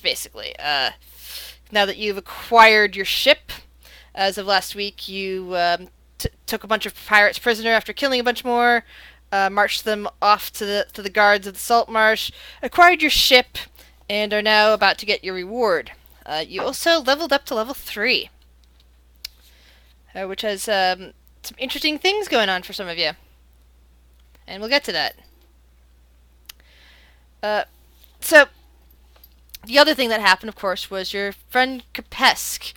rewards, basically. Now that you've acquired your ship, as of last week, you took a bunch of pirates prisoner after killing a bunch more, marched them off to the guards of the salt marsh, acquired your ship, and are now about to get your reward. You also leveled up to level 3, which has some interesting things going on for some of you. And we'll get to that. So, the other thing that happened, of course, was your friend Kapesk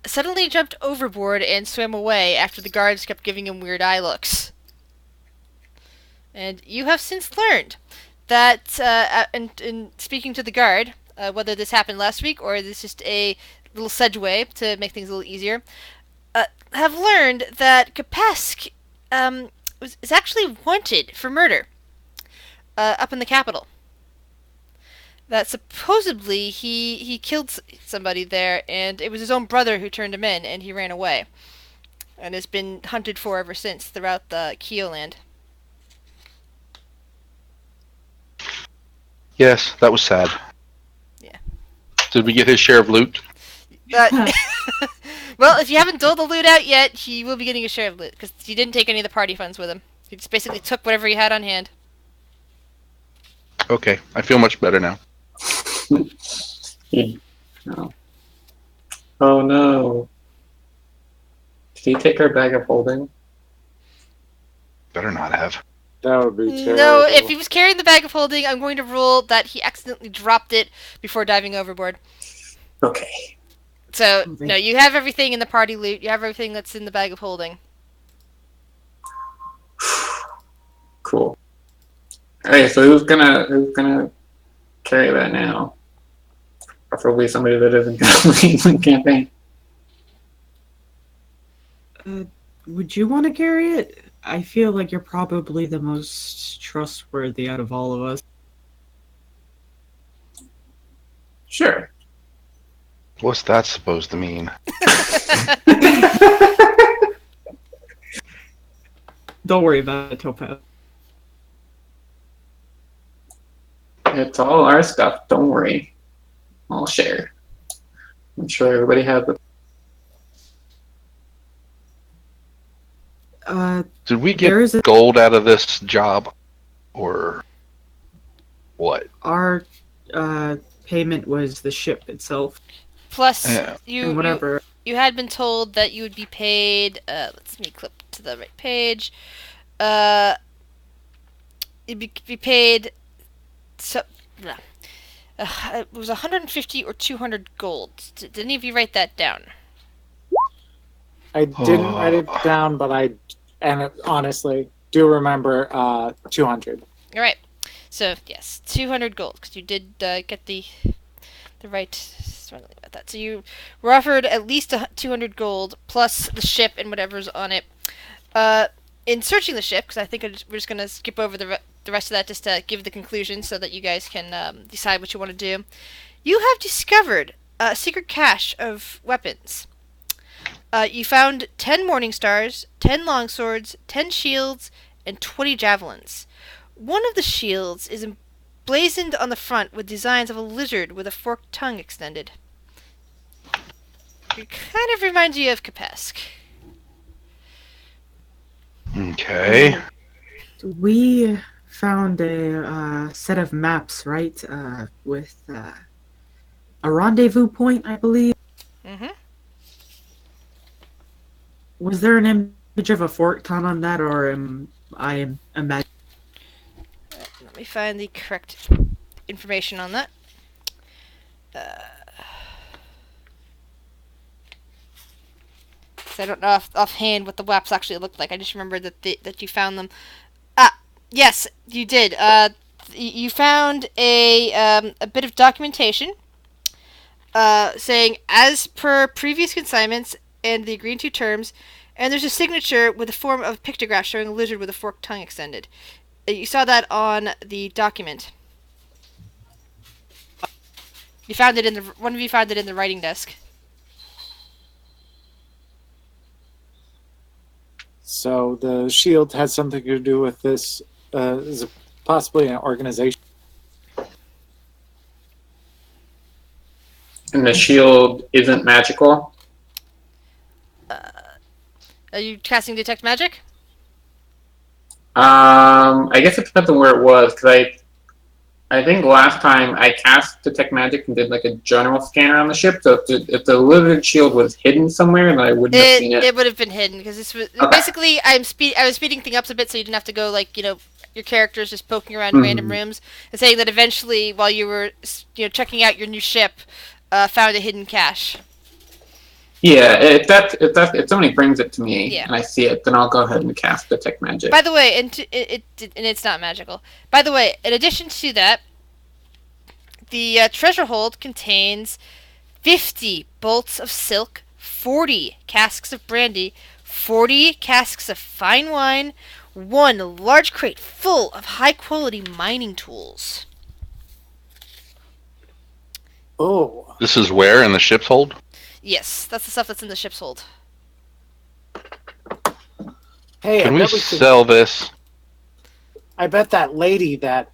suddenly jumped overboard and swam away after the guards kept giving him weird eye looks. And you have since learned that, in speaking to the guard, whether this happened last week or this is just a little segue to make things a little easier, have learned that Kapesk is actually wanted for murder up in the capital. That supposedly he killed somebody there, and it was his own brother who turned him in, and he ran away. And has been hunted for ever since throughout the Keoland. Yes, that was sad. Yeah. Did we get his share of loot? Well, if you haven't doled the loot out yet, he will be getting a share of loot, because he didn't take any of the party funds with him. He just basically took whatever he had on hand. Okay, I feel much better now. No. Oh no. Did he take our bag of holding? Better not have. That would be terrible. No, if he was carrying the bag of holding, I'm going to rule that he accidentally dropped it before diving overboard. Okay. So, no, you have everything in the party loot. You have everything that's in the bag of holding. Cool. Okay, so who's gonna carry that now? Preferably somebody that isn't gonna lead the campaign. Would you want to carry it? I feel like you're probably the most trustworthy out of all of us. Sure. What's that supposed to mean? Don't worry about it, Topaz. It's all our stuff. Don't worry. I'll share. I'm sure everybody has it. Did we get gold out of this job? Or what? Our payment was the ship itself. Plus, you had been told that you would be paid. Let me clip to the right page. You'd be paid. So, it was 150 or 200 gold. Did any of you write that down? I didn't write it down, but honestly do remember 200. All right. So yes, 200 gold because you did get the right. Struggling about that. So you were offered at least 200 gold plus the ship and whatever's on it. In searching the ship, because I think we're just gonna skip over the rest of that just to give the conclusion so that you guys can decide what you want to do. You have discovered a secret cache of weapons. You found 10 morning stars, 10 longswords, 10 shields, and 20 javelins. One of the shields is emblazoned on the front with designs of a lizard with a forked tongue extended. It kind of reminds you of Kapesk. Okay. We found a set of maps, right? With a rendezvous point, I believe. Mm-hmm. Was there an image of a forked tongue on that, or am I imagining? Let me find the correct information on that. I don't know offhand what the maps actually looked like. I just remember that you found them. Yes, you did. You found a bit of documentation saying, as per previous consignments and the agreed to terms, and there's a signature with a form of pictograph showing a lizard with a forked tongue extended. You saw that on the document. You found it one of you found it in the writing desk. So the shield has something to do with this. Is it possibly an organization? And the shield isn't magical. Are you casting detect magic? I guess it depends on where it was, because I think last time I cast Detect Magic and did like a general scanner on the ship, so if the lizard shield was hidden somewhere, then I wouldn't have seen it. It would have been hidden because this was Okay. basically I was speeding things up a bit so you didn't have to go like your characters just poking around random rooms and saying that eventually while you were checking out your new ship, found a hidden cache. Yeah, if somebody brings it to me Yeah. and I see it, then I'll go ahead and cast Detect Magic. By the way, and it's not magical. By the way, in addition to that, the treasure hold contains 50 bolts of silk, 40 casks of brandy, 40 casks of fine wine, one large crate full of high-quality mining tools. Oh, This is where in the ship's hold? Yes, that's the stuff that's in the ship's hold. hey, Can I we bet we could. sell this? I bet that lady, that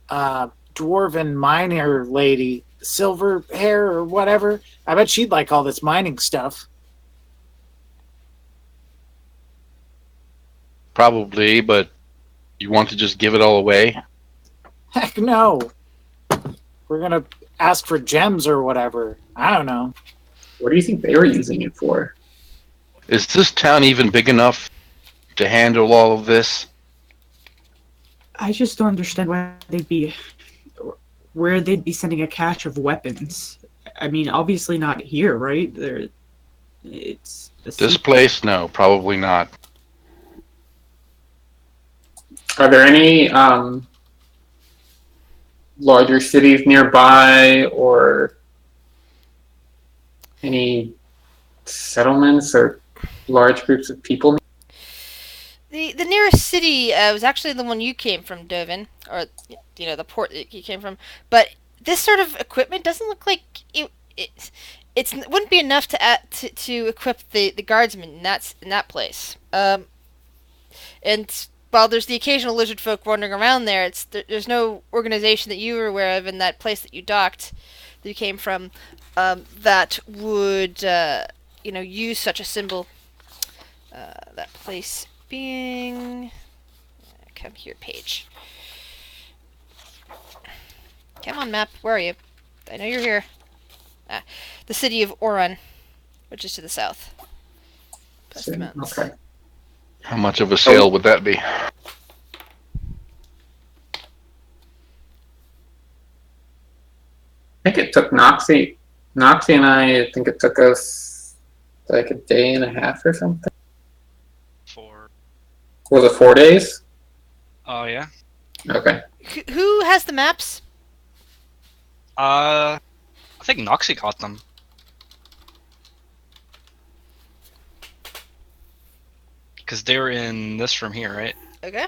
dwarven miner lady, silver hair or whatever. I bet she'd like all this mining stuff. Probably, but you want to just give it all away? Heck no. We're gonna ask for gems or whatever. I don't know. What do you think they were using it for? Is this town even big enough to handle all of this? I just don't understand where they'd be sending a cache of weapons. I mean, obviously not here, right? It's This place? No, probably not. Are there any larger cities nearby, or any settlements or large groups of people? The nearest city was actually the one you came from, Dovin, or the port that you came from. But this sort of equipment doesn't look like it wouldn't be enough to equip the guardsmen in that place. And while there's the occasional lizard folk wandering around there, there's no organization that you were aware of in that place that you docked, that you came from, that would use such a symbol. That place being come here page. Come on, map. Where are you? I know you're here. The city of Oran, which is to the south. Past the mountains. Okay. How much of a sale would that be? I think it took Noxie and I think it took us like a day and a half or something. Was it 4 days? Oh, yeah. Okay. Who has the maps? I think Noxie got them. Because they were in this room here, right? Okay.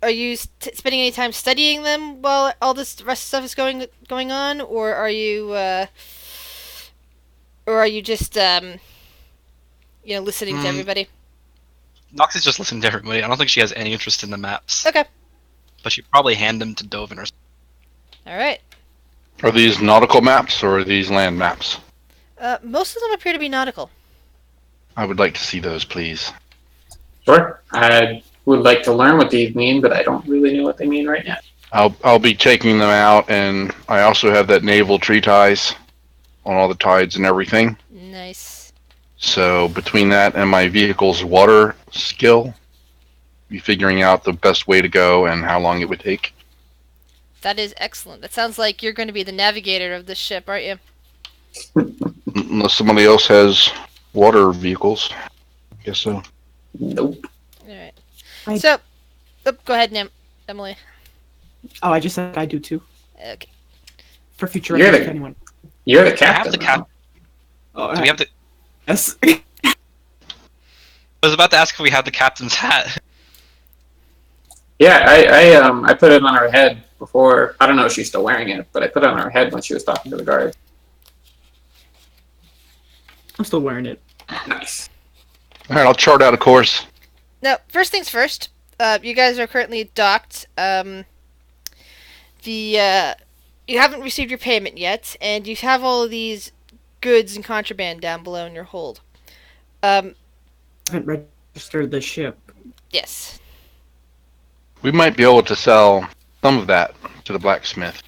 Are you spending any time studying them while all this rest stuff is going on, or are you just listening to everybody? Noxie's just listening to everybody. I don't think she has any interest in the maps. Okay. But she'd probably hand them to Dovin or something. All right. Are these nautical maps or are these land maps? Most of them appear to be nautical. I would like to see those, please. Sure. I would like to learn what these mean, but I don't really know what they mean right now. I'll be taking them out, and I also have that naval tree ties on all the tides and everything. Nice. So between that and my vehicle's water skill, be figuring out the best way to go and how long it would take. That is excellent. That sounds like you're going to be the navigator of this ship, aren't you? Unless somebody else has water vehicles. Guess so. Nope. All right. I- So, go ahead, Emily. Oh, I just said I do too. Okay. For future You're reference the- to anyone. You're the Do we have captain. the cap? Oh, Do we have the? yes. I was about to ask if we had the captain's hat. Yeah, I put it on her head before. I don't know if she's still wearing it, but I put it on her head when she was talking to the guard. I'm still wearing it. Nice. All right, I'll chart out a course. Now, first things first. You guys are currently docked. The you haven't received your payment yet, and you have all of these goods and contraband down below in your hold. Haven't registered the ship. Yes. We might be able to sell some of that to the blacksmith.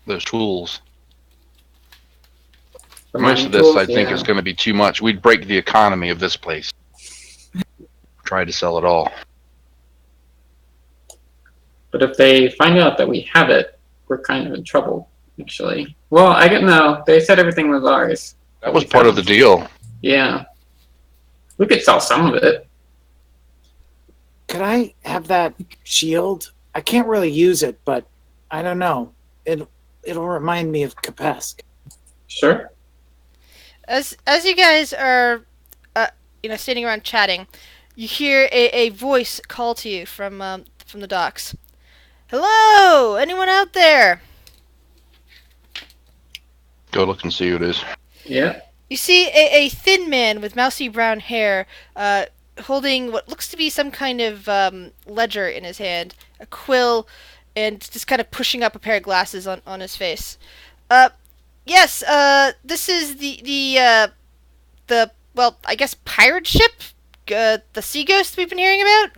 Those tools. The Most mining of this, tools, I think, yeah. is going to be too much. We'd break the economy of this place. Try to sell it all. But if they find out that we have it, we're kind of in trouble, actually. Well, I don't know. They said everything was ours. That was part of the deal. Yeah. We could sell some of it. Could I have that shield? I can't really use it, but I don't know. It'll remind me of Kapesk. Sure. As you guys are, standing around chatting, you hear a voice call to you from the docks. Hello, anyone out there? Go look and see who it is. Yeah. You see a thin man with mousy brown hair, holding what looks to be some kind of ledger in his hand, a quill, and just kind of pushing up a pair of glasses on his face. Yes, this is the well, I guess pirate ship? The Sea Ghost we've been hearing about?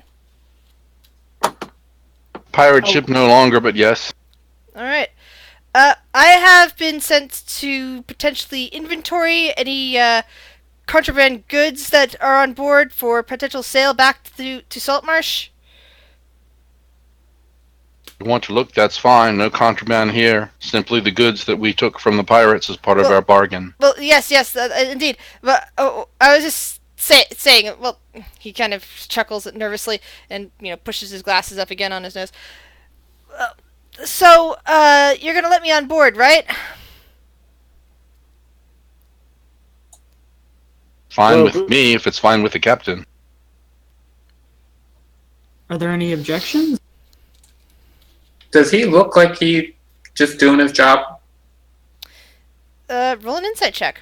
Pirate ship no longer, but yes. Alright. I have been sent to potentially inventory any contraband goods that are on board for potential sale back to Saltmarsh. If you want to look, that's fine. No contraband here. Simply the goods that we took from the pirates as part of our bargain. Well, yes, indeed. But I was just saying. Well, he kind of chuckles nervously and pushes his glasses up again on his nose. So, you're gonna let me on board, right? Fine with me if it's fine with the captain. Are there any objections? Does he look like he just doing his job? Roll an insight check.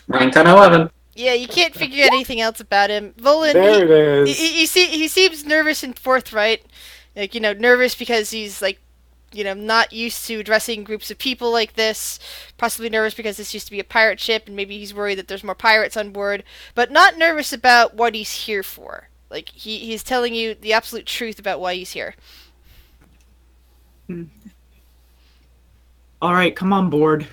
Nine, 10, 11. Yeah, you can't figure anything else about him. Volan, There it is. he seems nervous and forthright. Like, nervous because he's, like, not used to addressing groups of people like this. Possibly nervous because this used to be a pirate ship and maybe he's worried that there's more pirates on board. But not nervous about what he's here for. Like, he's telling you the absolute truth about why he's here. Alright, come on board.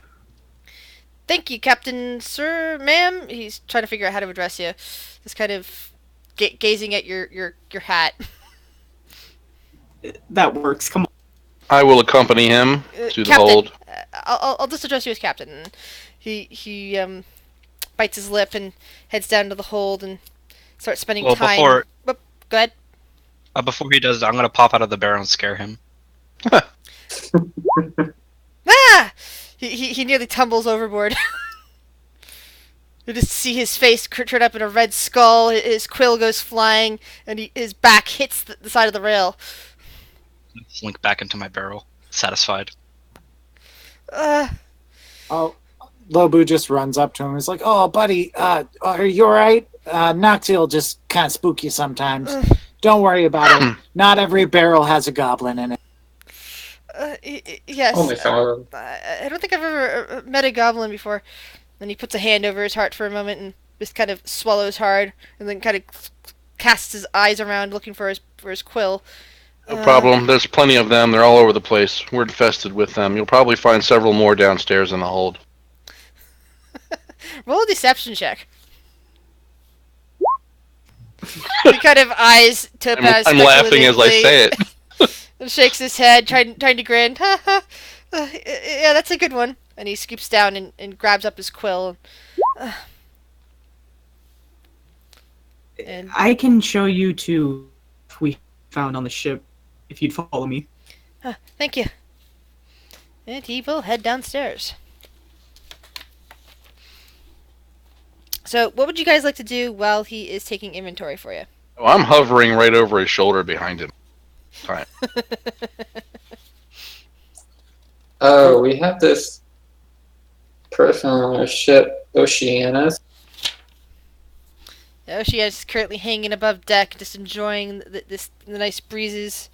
Thank you, Captain, sir, ma'am. He's trying to figure out how to address you. Just kind of gazing at your hat. That works, come on. I will accompany him to the Captain, hold. I'll just address you as Captain. He bites his lip and heads down to the hold and starts spending time. Before, go ahead. Before he does, I'm gonna pop out of the barrel and scare him. Ah! He nearly tumbles overboard. You just see his face turn up in a red skull. His quill goes flying, and his back hits the side of the rail. Slink back into my barrel, satisfied. Oh, Lobu just runs up to him. He's like, "Oh, buddy, are you all right? Noctil just kind of spook you sometimes. Don't worry about it. Not every barrel has a goblin in it." Yes. Only some of them. I don't think I've ever met a goblin before. Then he puts a hand over his heart for a moment and just kind of swallows hard, and then kind of casts his eyes around looking for his quill. No problem. There's plenty of them. They're all over the place. We're infested with them. You'll probably find several more downstairs in the hold. Roll a deception check. He kind of eyes Topaz. I'm laughing as I say it. And shakes his head, trying to grin. Yeah, that's a good one. And he scoops down and grabs up his quill. And I can show you to we found on the ship if you'd follow me. thank you. And he will head downstairs. So, what would you guys like to do while he is taking inventory for you? Oh, I'm hovering right over his shoulder behind him. All right. Oh, we have this person on the ship, Oceanus. Oceanus is currently hanging above deck, just enjoying the nice breezes.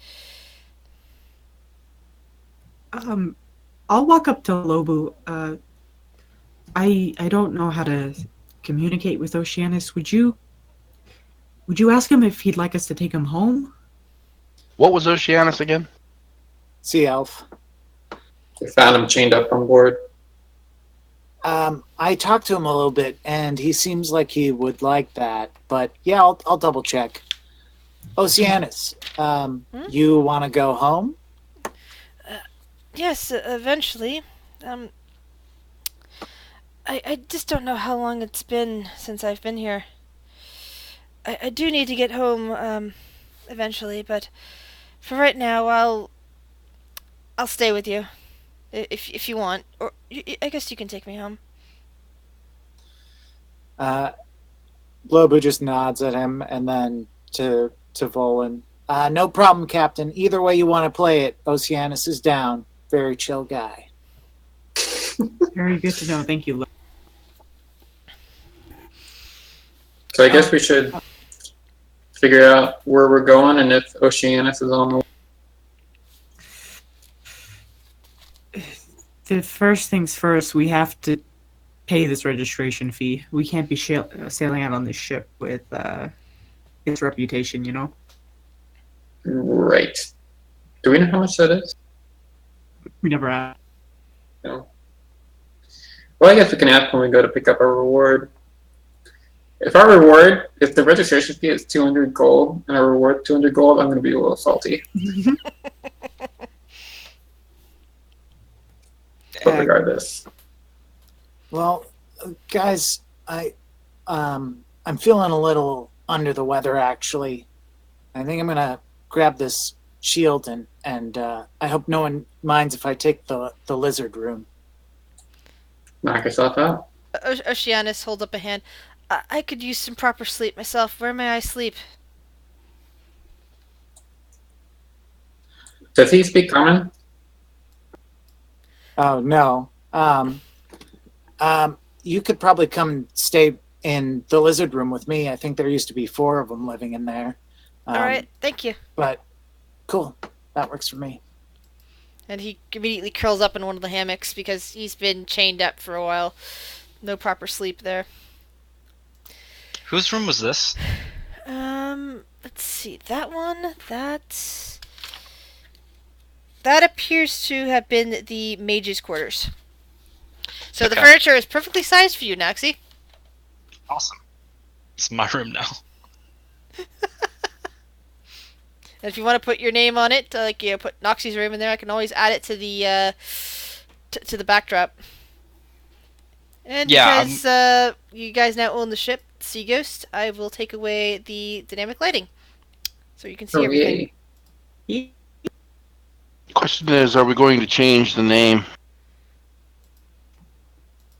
I'll walk up to Lobu. I don't know how to communicate with Oceanus. Would you ask him if he'd like us to take him home? What was Oceanus again? Sea elf. We found him chained up on board. I talked to him a little bit, and he seems like he would like that. But yeah, I'll double check. Oceanus, you want to go home? Yes, eventually. I just don't know how long it's been since I've been here. I do need to get home, eventually, but for right now, I'll stay with you, if you want, or I guess you can take me home. Lobu just nods at him, and then to Volan. No problem, Captain. Either way you want to play it, Oceanus is down. Very chill guy. Very good to know. Thank you. So I guess we should figure out where we're going and if Oceanus is on the way. The first things first, we have to pay this registration fee. We can't be sailing out on this ship with its reputation, you know? Right. Do we know how much that is? We never asked. No. Well, I guess we can ask when we go to pick up our reward. If the registration fee is 200 gold and our reward 200 gold, I'm going to be a little salty. But regardless. Well, guys, I'm feeling a little under the weather. Actually, I think I'm gonna grab this shield and I hope no one minds if I take the lizard room. Knock yourself out. Oceanus holds up a hand. I could use some proper sleep myself. Where may I sleep? Does he speak common? Oh no. You could probably come and stay in the lizard room with me. I think there used to be 4 of them living in there. All right, thank you. But cool, that works for me. And he immediately curls up in one of the hammocks because he's been chained up for a while. No proper sleep there. Whose room was this? Let's see. That one, that appears to have been the mage's quarters. So the Okay. furniture is perfectly sized for you, Noxie. Awesome. It's my room now. And if you want to put your name on it, put Noxie's room in there, I can always add it to the to the backdrop. And Yeah, because you guys now own the ship, Sea Ghost, I will take away the dynamic lighting, so you can see everything. Yay. Question is, are we going to change the name?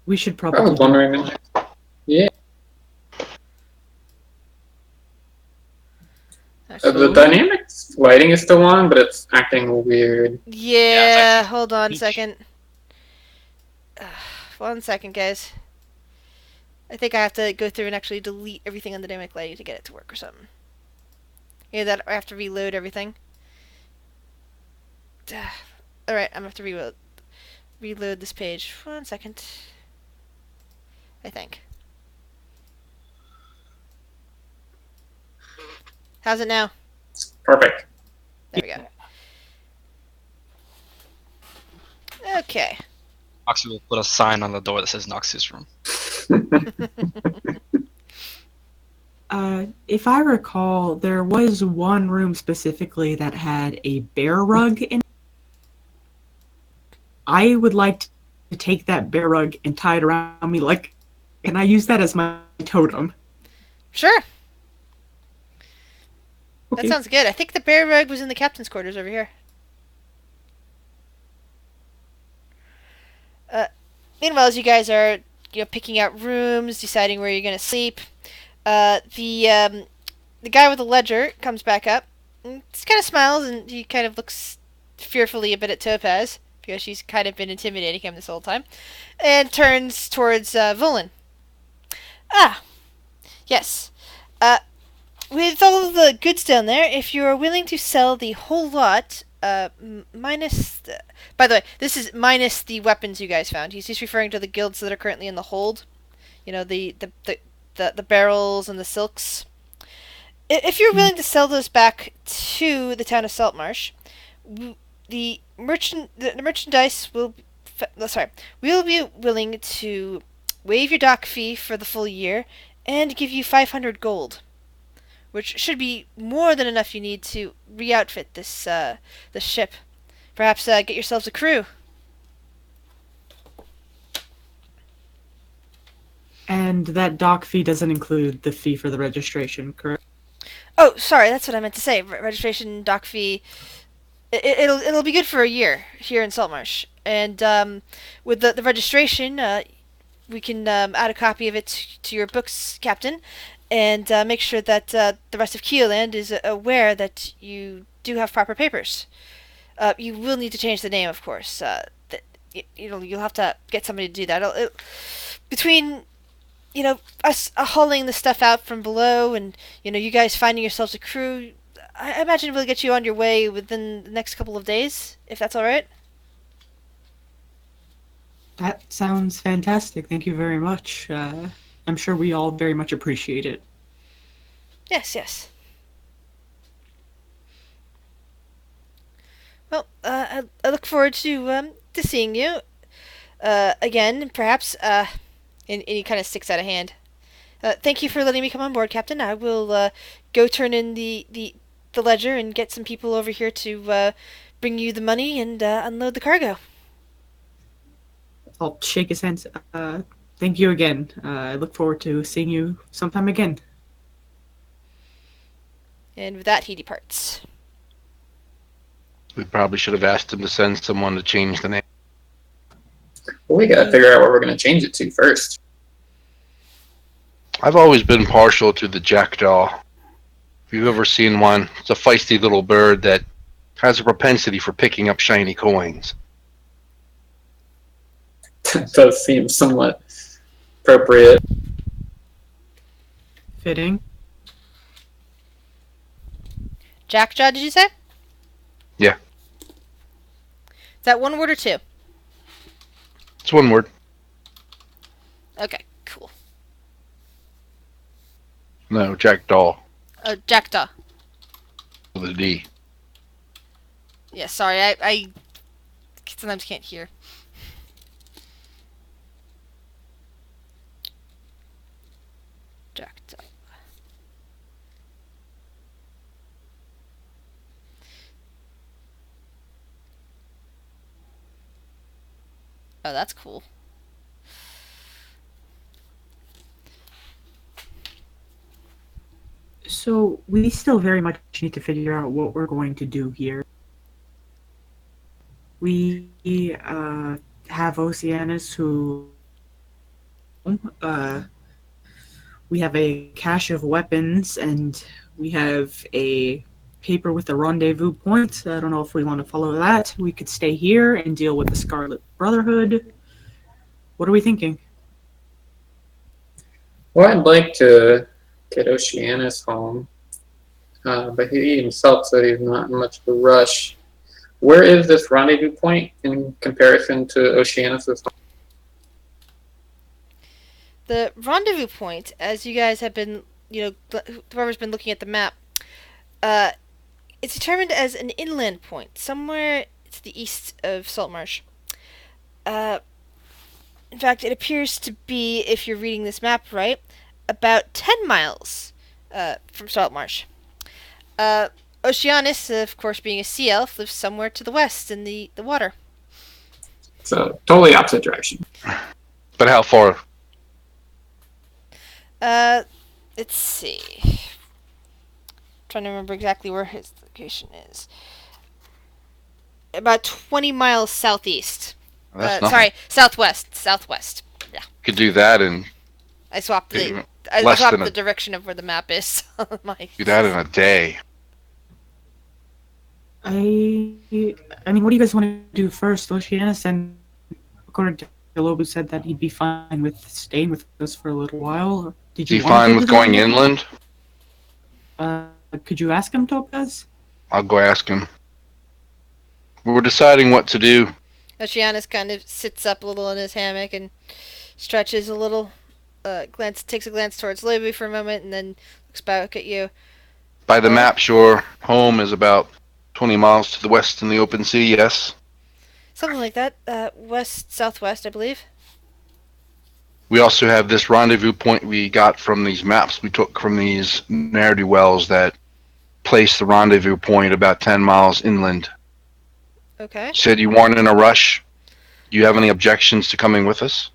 We should I probably. was wondering. Yeah. The dynamic lighting is still on, but it's acting weird. Yeah, it's hold on a peach. second. 1 second, guys. I think I have to go through and actually delete everything on the dynamic lighting to get it to work or something. Yeah, that I have to reload everything. Alright, I'm gonna have to reload this page. 1 second. I think. How's it now? Perfect. There we go. Okay. Noxie will put a sign on the door that says Noxie's room. If I recall, there was one room specifically that had a bear rug in it. I would like to take that bear rug and tie it around me, and I use that as my totem. Sure. Okay. That sounds good. I think the bear rug was in the captain's quarters over here. Meanwhile, as you guys are, picking out rooms, deciding where you're gonna sleep, the guy with the ledger comes back up. And just kind of smiles and he kind of looks fearfully a bit at Topaz. because she's kind of been intimidating him this whole time, and turns towards Volan. Ah, yes. With all the goods down there, if you are willing to sell the whole lot, minus by the way, this is minus the weapons you guys found. He's just referring to the guilds that are currently in the hold. You know, the barrels and the silks. If you're willing to sell those back to the town of Saltmarsh, the merchandise will. We'll be willing to waive your dock fee for the full year and give you 500 gold, which should be more than enough you need to re-outfit this ship. Perhaps get yourselves a crew. And that dock fee doesn't include the fee for the registration, correct? Oh, sorry, that's what I meant to say. Registration, dock fee. It'll be good for a year here in Saltmarsh, and with the registration, we can add a copy of it to your books, Captain, and make sure that the rest of Keeland is aware that you do have proper papers. You will need to change the name, of course. You'll have to get somebody to do that. Between us hauling the stuff out from below, and you guys finding yourselves a crew, I imagine we'll get you on your way within the next couple of days, if that's all right. That sounds fantastic. Thank you very much. I'm sure we all very much appreciate it. Yes. Well, I look forward to seeing you again, perhaps. And he kind of sticks out a hand. Thank you for letting me come on board, Captain. I will go turn in the ledger and get some people over here to bring you the money and unload the cargo. I'll shake his hands. Thank you again. I look forward to seeing you sometime again. And with that, he departs. We probably should have asked him to send someone to change the name. Well, we gotta figure out what we're gonna change it to first. I've always been partial to the jackdaw. If you've ever seen one, it's a feisty little bird that has a propensity for picking up shiny coins. That does seem somewhat appropriate. Fitting. Jackjaw, did you say? Yeah. Is that one word or two? It's one word. Okay, cool. No, jackdaw Jackdaw. with a D. Yeah, sorry, I sometimes can't hear. Jackdaw. Oh, that's cool. So we still very much need to figure out what we're going to do here. We have Oceanus who we have a cache of weapons, and we have a paper with a rendezvous point. I don't know if we want to follow that. We could stay here and deal with the Scarlet Brotherhood. What are we thinking? Well, I'd like to get Oceanus home, but he himself said he's not in much of a rush. Where is this rendezvous point in comparison to Oceanus's home? The rendezvous point, as you guys have been, whoever's been looking at the map, it's determined as an inland point, somewhere to the east of Saltmarsh. In fact, it appears to be, if you're reading this map right, about 10 miles from Saltmarsh. Oceanus, of course, being a sea elf, lives somewhere to the west in the water. So, totally opposite direction. But how far? Let's see. Trying to remember exactly where his location is. About 20 miles southeast. That's nothing. Sorry, southwest. Yeah. Could do that and I swapped less the than direction of where the map is on my. do that in a day. I mean, what do you guys want to do first? Oceana and according to Lobu said that he'd be fine with staying with us for a little while. Did Is he you want to fine go with to the going rendezvous? inland? Could you ask him, Topaz? I'll go ask him. We're deciding what to do. Oceanus kind of sits up a little in his hammock and stretches a little. Takes a glance towards Libby for a moment, and then looks back at you. By the map, sure. Home is about 20 miles to the west in the open sea, yes. Something like that. Southwest, I believe. We also have this rendezvous point we got from these maps we took from these ne'er-do-wells that place the rendezvous point about 10 miles inland. Okay. You said you weren't in a rush. Do you have any objections to coming with us?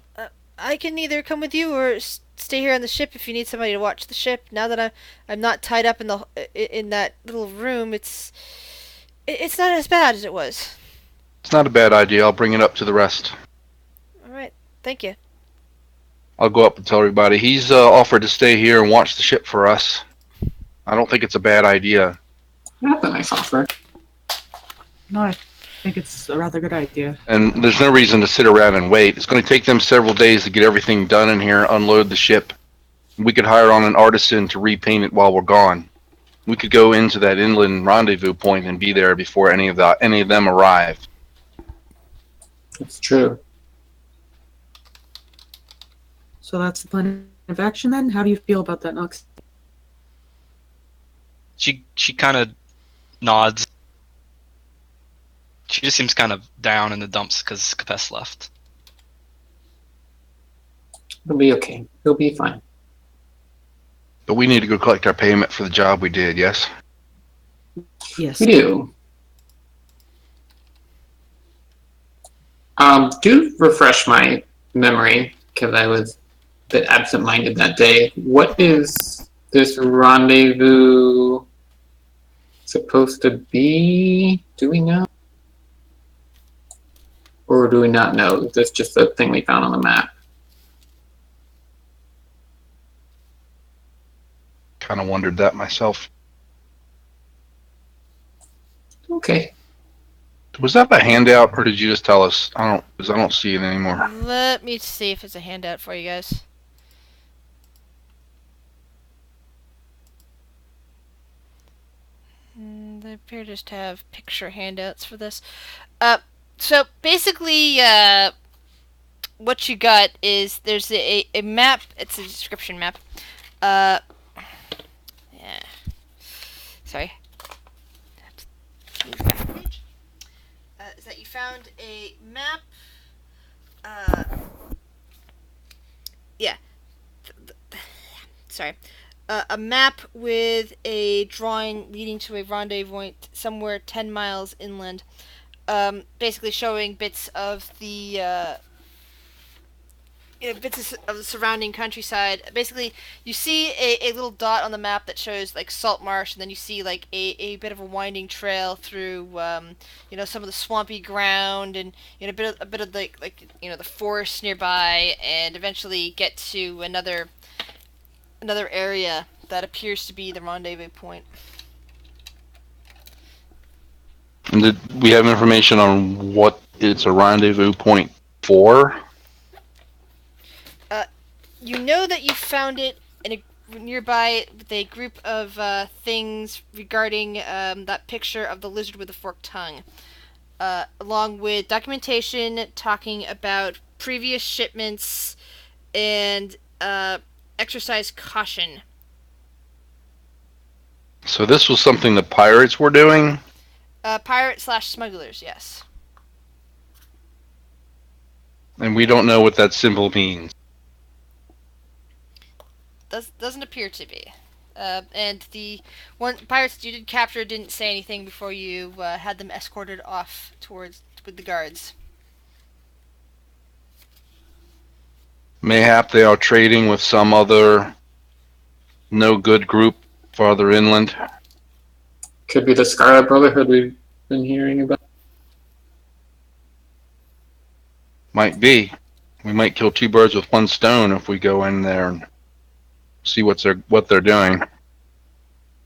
I can either come with you or stay here on the ship if you need somebody to watch the ship. Now that I'm not tied up in that little room, it's not as bad as it was. It's not a bad idea. I'll bring it up to the rest. All right. Thank you. I'll go up and tell everybody. He's offered to stay here and watch the ship for us. I don't think it's a bad idea. That's a nice offer. No, I think it's a rather good idea. And there's no reason to sit around and wait. It's going to take them several days to get everything done in here, unload the ship. We could hire on an artisan to repaint it while we're gone. We could go into that inland rendezvous point and be there before any of them arrive. It's true. So that's the plan of action then? How do you feel about that, Nox? She kind of nods. She just seems kind of down in the dumps because Capes left. It'll be okay. He'll be fine. But we need to go collect our payment for the job we did, yes? Yes. We do. Do refresh my memory, because I was a bit absent-minded that day. What is this rendezvous supposed to be? Do we know? Or do we not know? Is this just a thing we found on the map? Kind of wondered that myself. Okay. Was that a handout, or did you just tell us? I don't see it anymore. Let me see if it's a handout for you guys. They appear just to have picture handouts for this. So basically, what you got is there's a map. It's a description map. Yeah. Sorry. Is that you found a map? Yeah. Sorry. A map with a drawing leading to a rendezvous point somewhere 10 miles inland. Basically showing bits of the bits of the surrounding countryside. Basically, you see a little dot on the map that shows like salt marsh, and then you see like a bit of a winding trail through some of the swampy ground, and a bit of the the forest nearby, and eventually get to another area that appears to be the rendezvous point. And did we have information on what it's a rendezvous point for? You know that you found it nearby with a group of things regarding that picture of the lizard with a forked tongue, along with documentation talking about previous shipments and exercise caution. So this was something the pirates were doing? Pirate/smugglers, yes. And we don't know what that symbol means. Doesn't appear to be. And the pirates that you did capture didn't say anything before you had them escorted off with the guards. Mayhap they are trading with some other no-good group farther inland. Could be the Scarlet Brotherhood we've been hearing about. Might be. We might kill two birds with one stone if we go in there and see what they're doing.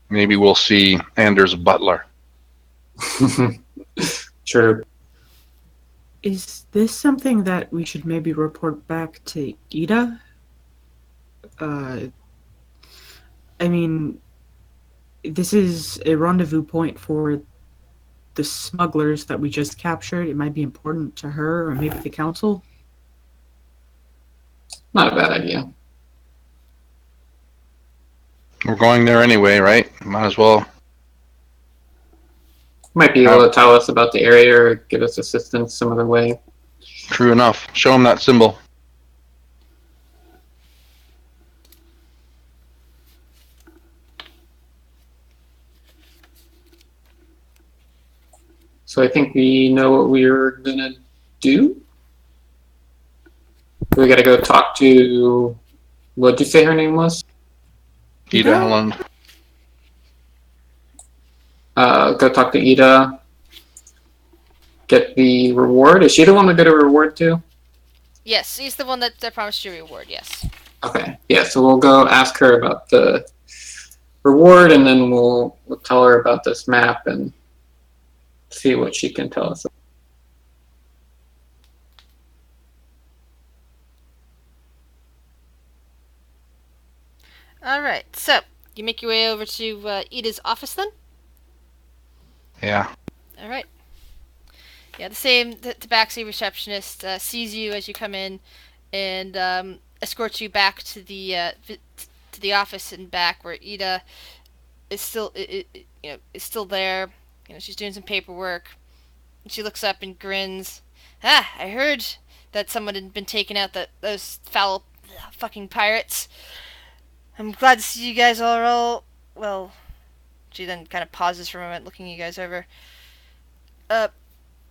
Maybe we'll see Anders Butler. True. Is this something that we should maybe report back to Ida? I mean, this is a rendezvous point for the smugglers that we just captured. It might be important to her or maybe the council. Not a bad idea. We're going there anyway, right? Might as well. Might be able to tell us about the area or give us assistance some other way. True enough. Show them that symbol. So I think we know what we're gonna do. We gotta go talk to. What'd you say her name was? Ida Helen. Go talk to Ida. Get the reward. Is she the one that got a reward too? Yes, he's the one that promised you a reward. Yes. Okay. Yeah. So we'll go ask her about the reward, and then we'll tell her about this map and see what she can tell us. All right. So you make your way over to Ida's office then. Yeah. All right. Yeah, the same tabaxi receptionist sees you as you come in, and escorts you back to the office and back where Ida is still is still there. You know, she's doing some paperwork. And she looks up and grins. Ah, I heard that someone had been taking out those foul fucking pirates. I'm glad to see you guys all well. She then kind of pauses for a moment, looking you guys over. That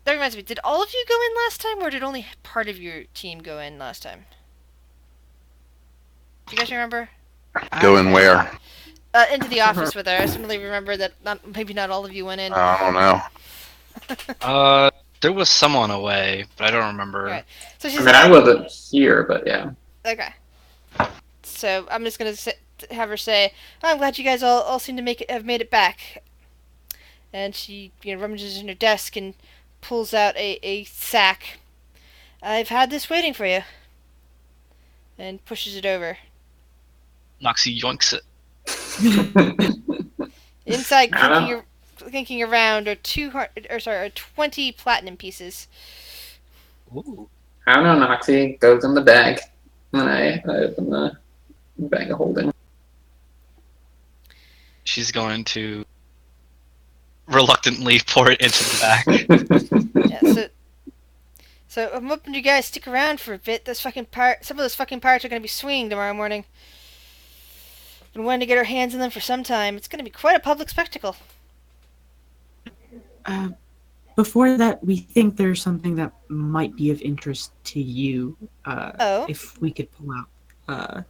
reminds me, did all of you go in last time, or did only part of your team go in last time? Do you guys remember? Go in where? Into the office with her. I simply remember that maybe not all of you went in. I don't know. There was someone away, but I don't remember. Right. So I she's mean, I wasn't here, but yeah. okay. So I'm just gonna have her say, oh, "I'm glad you guys all seem to have made it back." And she rummages in her desk and pulls out a sack. I've had this waiting for you. And pushes it over. Noxie yoinks it. Inside, clinking around are 20 platinum pieces. Ooh. I don't know, Noxie. Goes in the bag. And I open the bag of holding. She's going to reluctantly pour it into the bag. Yeah, so I'm hoping you guys stick around for a bit. Some of those fucking pirates are going to be swinging tomorrow morning. Been wanting to get our hands on them for some time. It's going to be quite a public spectacle. Before that, we think there's something that might be of interest to you. Oh? If we could pull out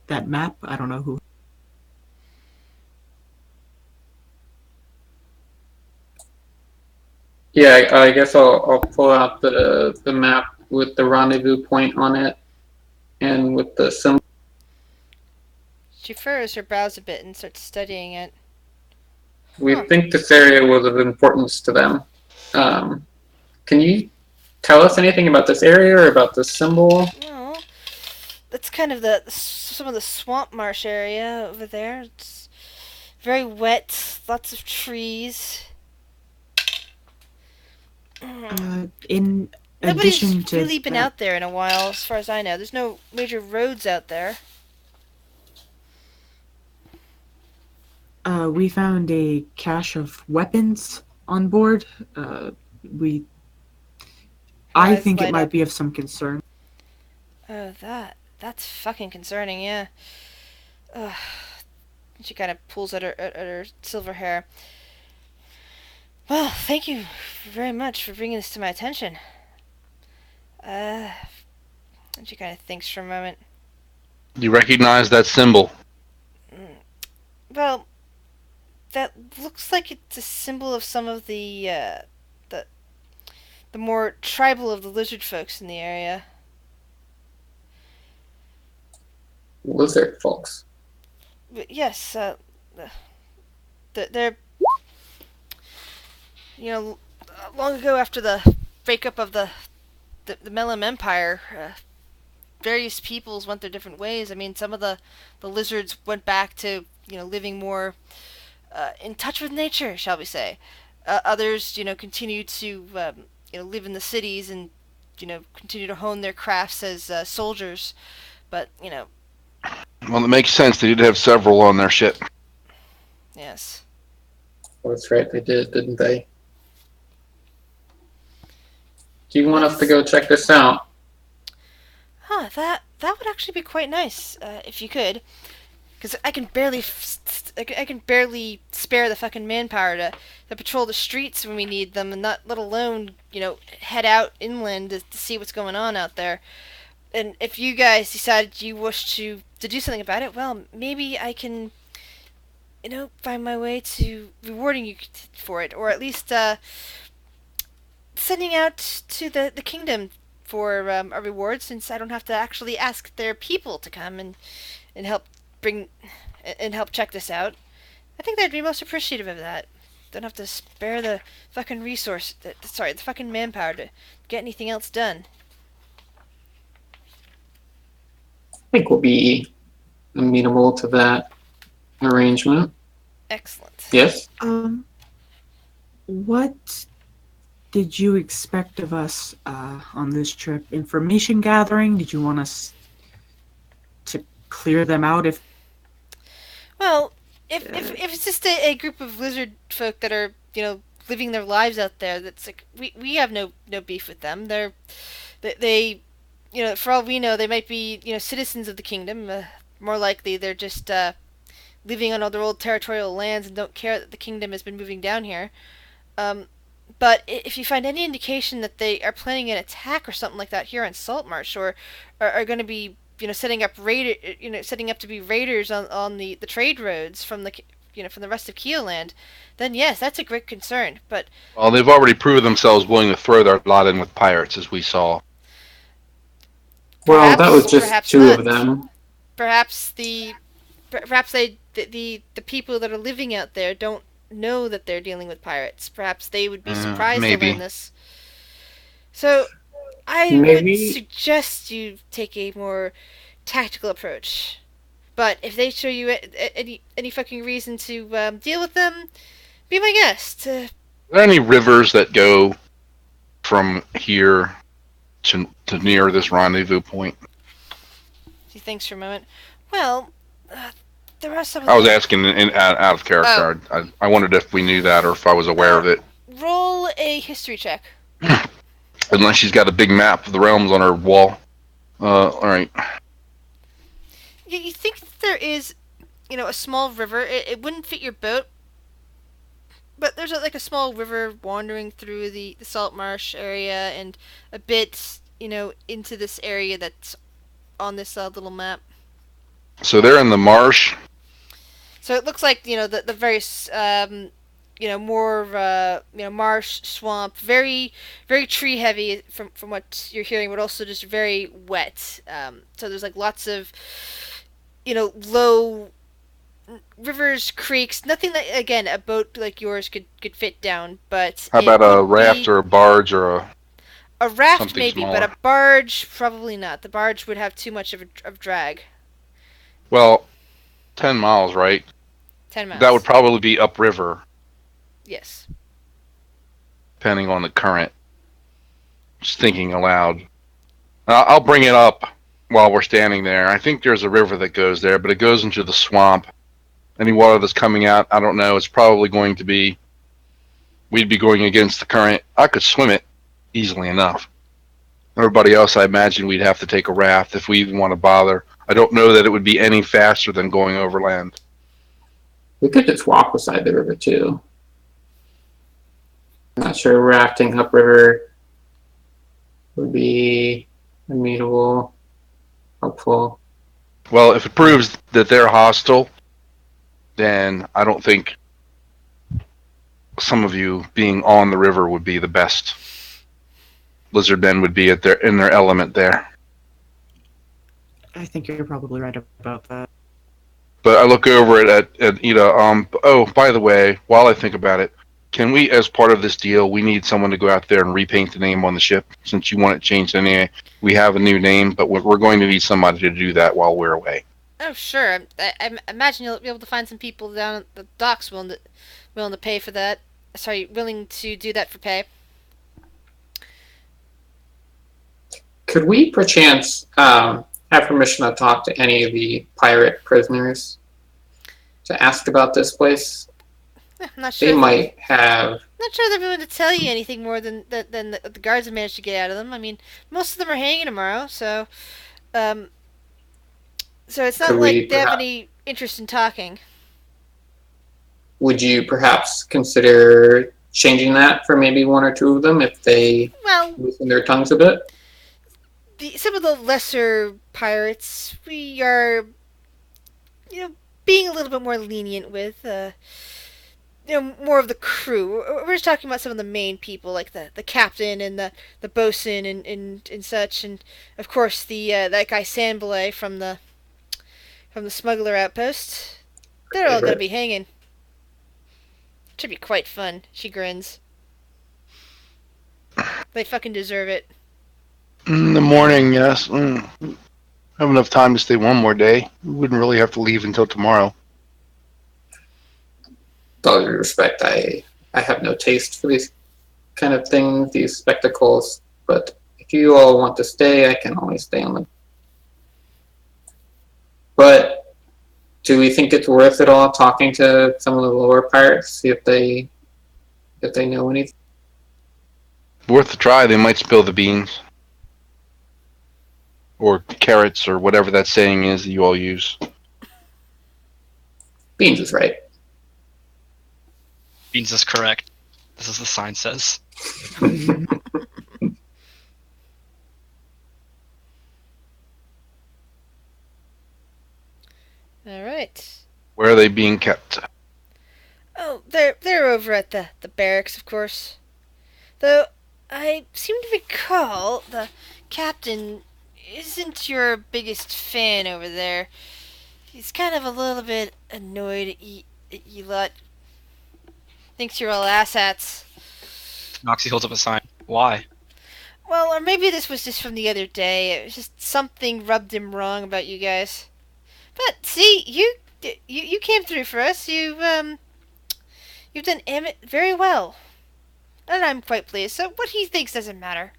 that map, I don't know who. Yeah, I guess I'll pull out the map with the rendezvous point on it, and with the symbol. She furrows her brows a bit and starts studying it. We think this area was of importance to them. Can you tell us anything about this area or about this symbol? Well, that's kind of some of the swamp marsh area over there. It's very wet, lots of trees. In Nobody's addition to really been that, out there in a while, as far as I know. There's no major roads out there. we found a cache of weapons on board. I think it might be of some concern. Oh, that's fucking concerning, yeah. Ugh. She kind of pulls at her silver hair. Well, thank you very much for bringing this to my attention. And she kind of thinks for a moment. You recognize that symbol? Well, that looks like it's a symbol of some of the more tribal of the lizard folks in the area. Lizard folks. But yes, they're long ago after the breakup of the Melem Empire, various peoples went their different ways. I mean, some of the lizards went back to living more in touch with nature, shall we say. Others, continued to live in the cities and continue to hone their crafts as soldiers. But Well, it makes sense. They did have several on their ship. yes. Well, that's right, they did, didn't they? Do you want us to go check this out? Huh, that would actually be quite nice if you could, because I can barely spare the fucking manpower to patrol the streets when we need them, and not let alone head out inland to see what's going on out there. And if you guys decided you wish to do something about it, well, maybe I can find my way to rewarding you for it, or at least sending out to the kingdom for a reward, since I don't have to actually ask their people to come and help bring and help check this out. I think they'd be most appreciative of that. Don't have to spare the fucking the fucking manpower to get anything else done. I think we'll be amenable to that arrangement. Excellent. Yes? What did you expect of us on this trip? Information gathering? Did you want us to clear them out if Well, if it's just a group of lizard folk that are living their lives out there, that's like we have no beef with them. They for all we know, they might be citizens of the kingdom. More likely, they're just living on all their old territorial lands and don't care that the kingdom has been moving down here. But if you find any indication that they are planning an attack or something like that here on Saltmarsh, or are going to be setting up to be raiders on the trade roads from from the rest of Keoland, then yes, that's a great concern. But Well, they've already proved themselves willing to throw their lot in with pirates, as we saw. Well, that was just perhaps two not. of them. Perhaps the people that are living out there don't know that they're dealing with pirates. Perhaps they would be surprised to maybe. learn this. So I Maybe. would suggest you take a more tactical approach. But if they show you any fucking reason to deal with them, be my guest. Are there any rivers that go from here to near this rendezvous point? She thinks for a moment. Well, there are some. I was asking out of character. I wondered if we knew that or if I was aware of it. Roll a history check. Unless she's got a big map of the realms on her wall. All right. You think that there is, a small river. It wouldn't fit your boat, but there's like a small river wandering through the salt marsh area and a bit, into this area that's on this little map. So they're in the marsh. So it looks like the various more marsh, swamp, very very tree heavy from what you're hearing, but also just very wet. So there's like lots of low rivers, creeks, nothing that again a boat like yours could fit down. But How about a raft or a barge or a raft something maybe, smaller? but a barge probably not. The barge would have too much of drag. Well, 10 miles, right? 10 miles. That would probably be upriver, yes. depending on the current. Just thinking aloud. I'll bring it up while we're standing there. I think there's a river that goes there, but it goes into the swamp. Any water that's coming out, I don't know. It's probably going to be... We'd be going against the current. I could swim it easily enough. Everybody else, I imagine we'd have to take a raft if we even want to bother. I don't know that it would be any faster than going overland. We could just walk beside the river too. I'm not sure rafting upriver would be amenable, helpful. Well, if it proves that they're hostile, then I don't think some of you being on the river would be the best. Lizard men would be in their element there. I think you're probably right about that. But I look over at Ida. Oh, by the way, while I think about it, Can we, as part of this deal, we need someone to go out there and repaint the name on the ship since you want it changed anyway. We have a new name, but we're going to need somebody to do that while we're away. Oh, sure. I imagine you'll be able to find some people down at the docks willing to pay for that. Sorry, willing to do that for pay. Could we perchance have permission to talk to any of the pirate prisoners to ask about this place? I'm not sure. They might have. Not sure they're willing to tell you anything more than the guards have managed to get out of them. I mean, most of them are hanging tomorrow, so it's not Could like we they have perhaps- any interest in talking. Would you perhaps consider changing that for maybe one or two of them if they Well, loosen their tongues a bit? some of the lesser pirates we are, being a little bit more lenient with. More of the crew. We're just talking about some of the main people, like the captain and the bosun and such, and of course the that guy Sandbalay from the smuggler outpost. They're all gonna be hanging. Should be quite fun. She grins. They fucking deserve it. In the morning, yes. Have enough time to stay one more day. We wouldn't really have to leave until tomorrow. With all due respect, I have no taste for these kind of things, these spectacles. But if you all want to stay, I can always stay on them. But do we think it's worth it all talking to some of the lower pirates, see if they know anything? Worth a try. They might spill the beans. Or carrots, or whatever that saying is that you all use. Beans is right. Beans is correct. This is the sign says. All right. Where are they being kept? Oh, they're over at the barracks, of course. Though I seem to recall the captain isn't your biggest fan over there. He's kind of a little bit annoyed at you lot. Thinks you're all asshats. Noxie holds up a sign. Why? Well, or maybe this was just from the other day. It was just something rubbed him wrong about you guys. But see, you came through for us. You've done very well, and I'm quite pleased. So what he thinks doesn't matter.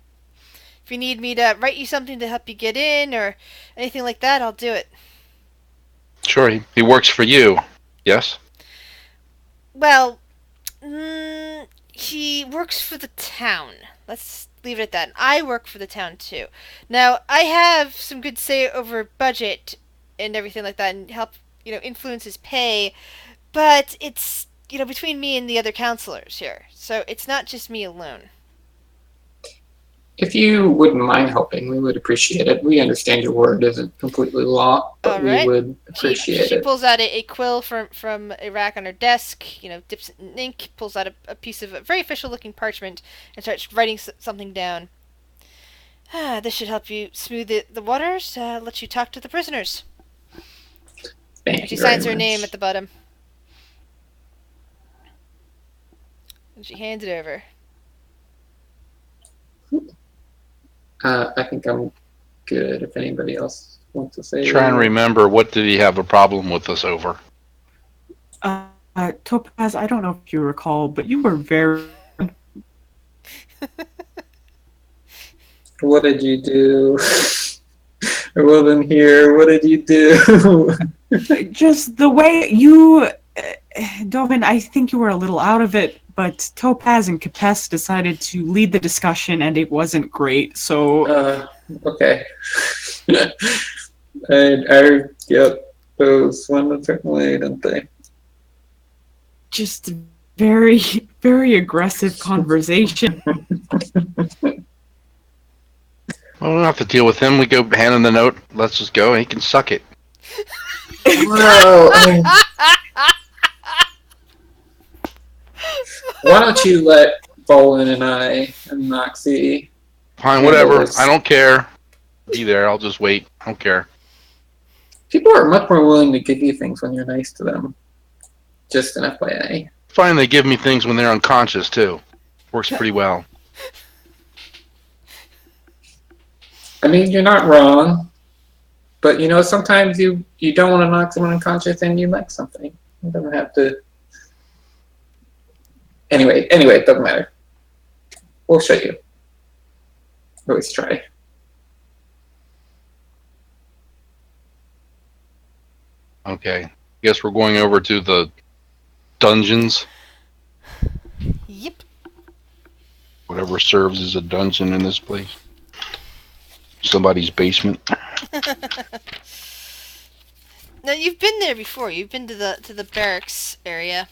If you need me to write you something to help you get in or anything like that, I'll do it. Sure, he works for you. Yes? Well, he works for the town. Let's leave it at that. I work for the town too. Now, I have some good say over budget and everything like that, and help influence his pay. But it's between me and the other counselors here, so it's not just me alone. If you wouldn't mind helping, we would appreciate it. We understand your word isn't completely law, but Alright. we would appreciate She it. pulls out a quill from a rack on her desk, dips it in ink, pulls out a piece of a very official-looking parchment, and starts writing something down. This should help you smooth the waters, let you talk to the prisoners. Thank And she you very signs her much. name at the bottom. And she hands it over. I think I'm good. If anybody else wants to say, Try and remember, what did he have a problem with us over? Topaz, I don't know if you recall, but you were very... What did you do? I wasn't here. What did you do? Just the way you... Dovin, I think you were a little out of it, but Topaz and Capes decided to lead the discussion, and it wasn't great, so... Okay. I get those went a certain way, didn't they? Just very, very aggressive conversation. Well, we don't have to deal with him. We go hand him the note. Let's just go, and he can suck it. No. Why don't you let Bolin and I and Noxie? Fine, Yeah, whatever. it's- I don't care. Be there. I'll just wait. I don't care. People are much more willing to give you things when you're nice to them. Just an FYI. Fine, they give me things when they're unconscious too. Works pretty well. I mean, you're not wrong, but sometimes you don't want to knock someone unconscious and you like something. You don't have to. Anyway, it doesn't matter. We'll show you. Always try. Okay. Guess we're going over to the dungeons. Yep. Whatever serves as a dungeon in this place. Somebody's basement. Now you've been there before. You've been to the barracks area.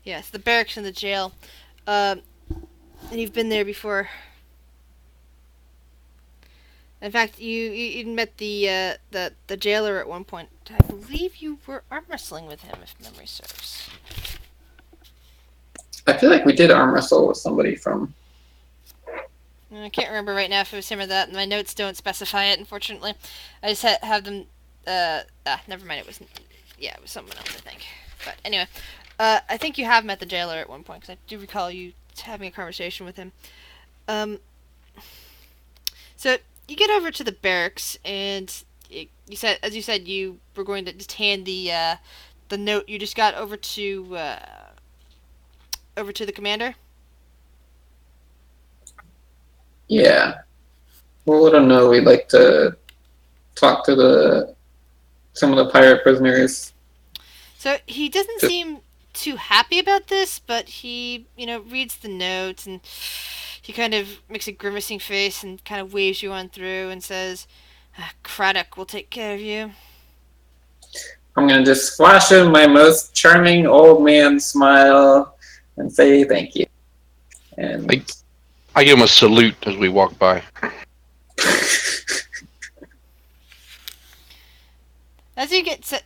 Yes, the barracks and the jail. And you've been there before. In fact, you met the jailer at one point. I believe you were arm wrestling with him, if memory serves. I feel like we did arm wrestle with somebody from. I can't remember right now if it was him or that. My notes don't specify it, unfortunately. I just have them. Never mind. It was someone else, I think. But anyway, I think you have met the jailer at one point because I do recall you having a conversation with him. So you get over to the barracks, and you said you were going to just hand the note you just got over to the commander. Yeah. We'll let them know we'd like to talk to some of the pirate prisoners. So he doesn't seem too happy about this, but he, reads the note and he kind of makes a grimacing face and kind of waves you on through and says, Craddock will take care of you. I'm going to just flash him my most charming old man smile and say thank you. And I give him a salute as we walk by. As you get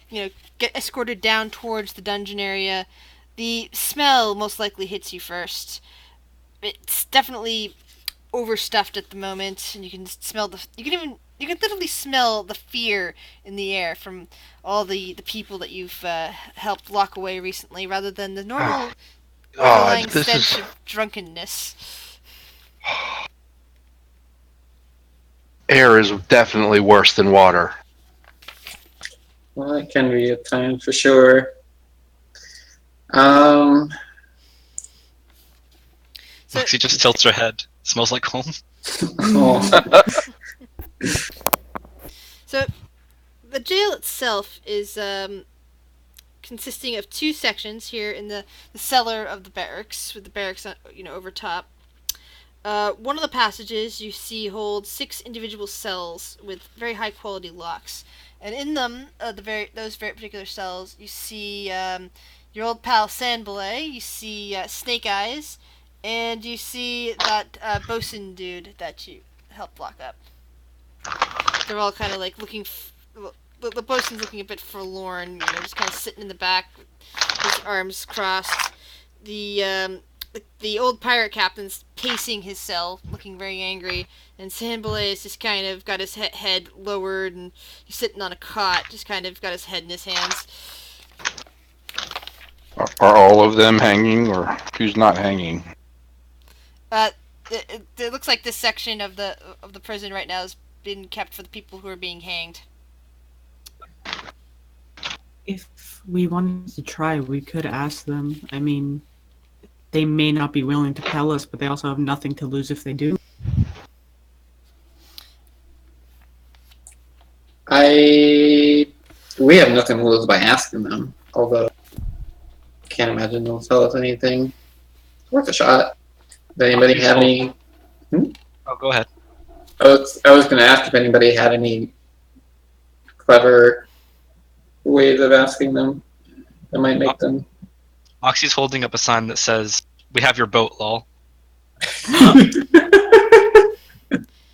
get escorted down towards the dungeon area, the smell most likely hits you first. It's definitely overstuffed at the moment, and you can smell you can literally smell the fear in the air from all the people that you've helped lock away recently, rather than the normal underlying stench of drunkenness. Air is definitely worse than water. Well, it can be at times for sure. So Moxie just tilts her head. Smells like home. oh. So the jail itself is consisting of two sections here in the cellar of the barracks, with the barracks over top. One of the passages you see holds 6 individual cells with very high quality locks, and in them, those very particular cells, you see your old pal Sandbelay, you see Snake Eyes, and you see that bosun dude that you helped lock up. They're all kind of like looking. The bosun's looking a bit forlorn, just kind of sitting in the back, his arms crossed. The old pirate captain's pacing his cell, looking very angry, and Sandbelay is just kind of got his head lowered, and he's sitting on a cot, just kind of got his head in his hands. Are all of them hanging, or who's not hanging? It looks like this section of the prison right now has been kept for the people who are being hanged. If we wanted to try, we could ask them. I mean, they may not be willing to tell us, but they also have nothing to lose if they do. We have nothing to lose by asking them, although I can't imagine they'll tell us anything. Worth a shot. Does anybody have any... Oh, go ahead. I was going to ask if anybody had any clever ways of asking them that might make them... Moxie's holding up a sign that says, "We have your boat, lol."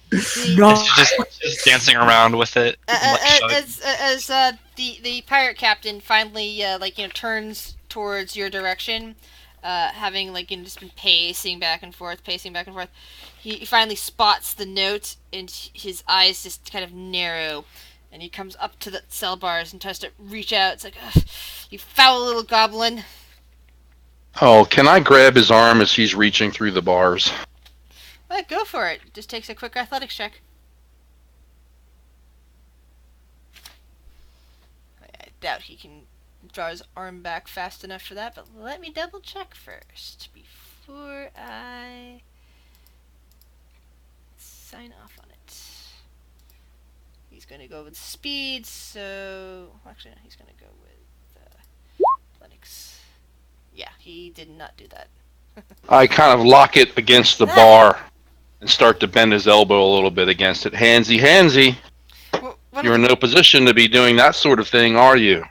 Just dancing around with it. As the pirate captain finally turns towards your direction, having just been pacing back and forth. He finally spots the note, and his eyes just kind of narrow, and he comes up to the cell bars and tries to reach out. It's like, ugh, you foul little goblin. Oh, can I grab his arm as he's reaching through the bars? Go for it. Just takes a quick athletics check. I doubt he can draw his arm back fast enough for that, but let me double check first before I sign off on it. He's going to go with speed, so... Actually, no, he's going to go with athletics. Yeah, he did not do that. I kind of lock it against the bar and start to bend his elbow a little bit against it. Handsy, handsy. You're in no position to be doing that sort of thing, are you?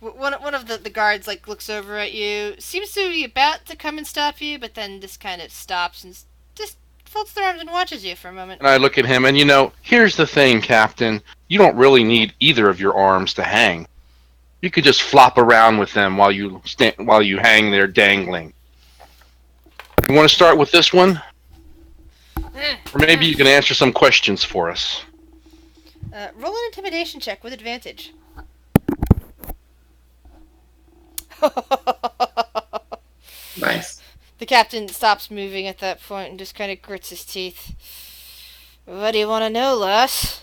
One of the guards looks over at you, seems to be about to come and stop you, but then just kind of stops and just folds their arms and watches you for a moment. And I look at him, and here's the thing, Captain. You don't really need either of your arms to hang. You could just flop around with them while you hang there dangling. You want to start with this one? Or maybe you can answer some questions for us. Roll an intimidation check with advantage. Nice. The captain stops moving at that point and just kind of grits his teeth. What do you want to know, lass?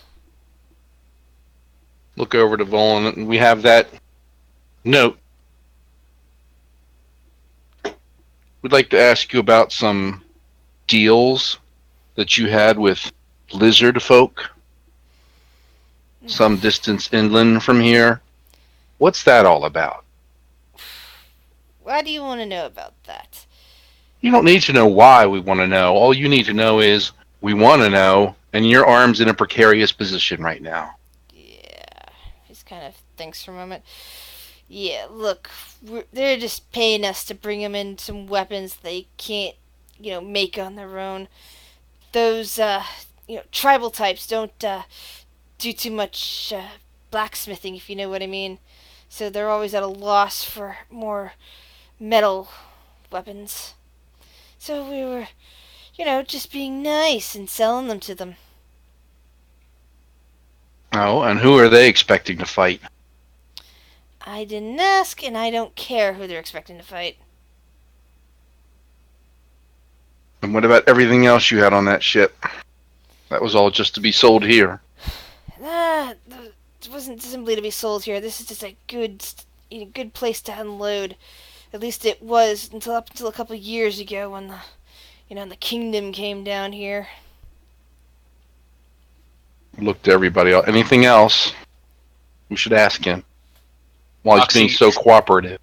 Look over to Volan, and we have that note. We'd like to ask you about some deals that you had with lizard folk, some distance inland from here. What's that all about? Why do you want to know about that? You don't need to know why we want to know. All you need to know is we want to know, and your arm's in a precarious position right now. Yeah, he just kind of thinks for a moment. Yeah, look, they're just paying us to bring them in some weapons they can't, make on their own. Those, tribal types don't do too much blacksmithing, if you know what I mean. So they're always at a loss for more metal weapons. So we were, just being nice and selling them to them. Oh, and who are they expecting to fight? I didn't ask, and I don't care who they're expecting to fight. And what about everything else you had on that ship? That was all just to be sold here. It wasn't simply to be sold here. This is just a good place to unload. At least it was until a couple of years ago when the kingdom came down here. Look to everybody else. Anything else? We should ask him. While he's being so cooperative.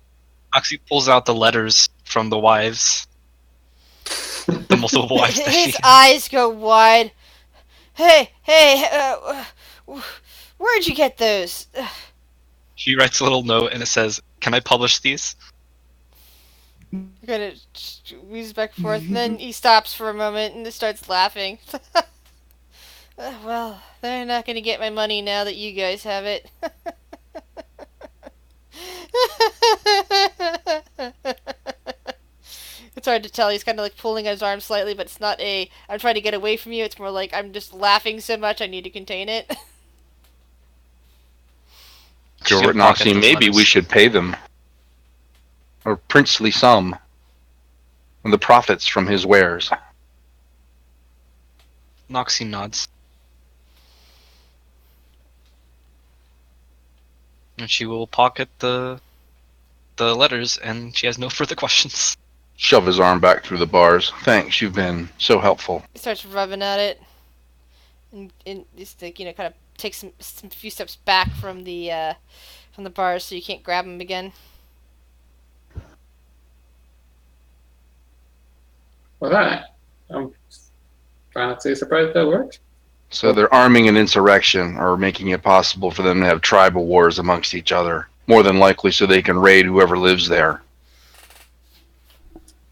Oxy pulls out the letters from the wives. The multiple wives that His eyes go wide. Hey, where'd you get those? She writes a little note and it says, "Can I publish these?" Kind of wheezes back and forth, and then he stops for a moment and just starts laughing. Well, they're not going to get my money now that you guys have it. It's hard to tell. He's kind of pulling his arm slightly, but it's not I'm trying to get away from you. It's more like I'm just laughing so much I need to contain it. Gilbert Noxie, maybe we should pay them a princely sum from the profits from his wares. Noxie nods. And she will pocket the letters, and she has no further questions. Shove his arm back through the bars. Thanks, you've been so helpful. He starts rubbing at it, and just kind of takes some few steps back from the bars so you can't grab him again. Well, that I'm honestly surprised that worked. So they're arming an insurrection, or making it possible for them to have tribal wars amongst each other. More than likely so they can raid whoever lives there.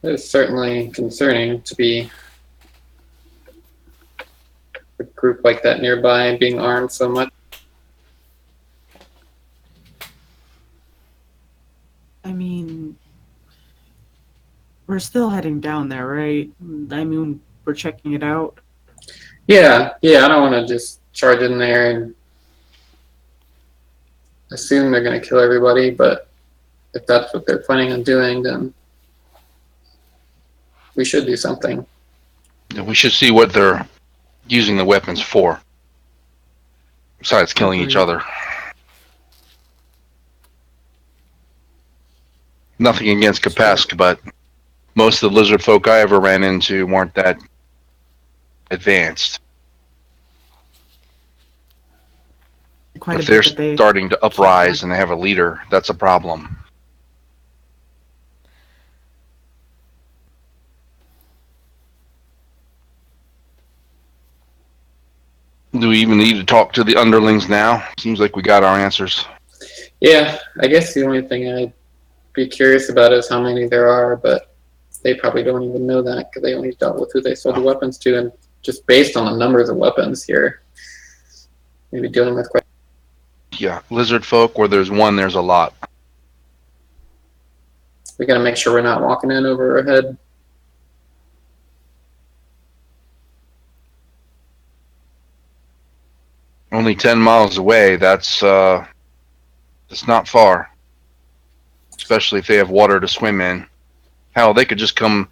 It's certainly concerning to be a group like that nearby and being armed so much. I mean, we're still heading down there, right? I mean, we're checking it out. Yeah, I don't want to just charge in there and assume they're going to kill everybody, but if that's what they're planning on doing, then we should do something. We should see what they're using the weapons for, besides killing each Agreed. other. Nothing against Kapesk, but most of the lizard folk I ever ran into weren't that advanced. Quite If a they're bit that they starting to uprise and they have a leader, that's a problem. Do we even need to talk to the underlings now? Seems like we got our answers. Yeah, I guess the only thing I'd be curious about is how many there are, but they probably don't even know that because they only dealt with who they sold the weapons to, and just based on the numbers of weapons here, maybe dealing with quite. Yeah, lizard folk, where there's one, there's a lot. We got to make sure we're not walking in over our head. Only 10 miles away, that's not far. Especially if they have water to swim in. Hell, they could just come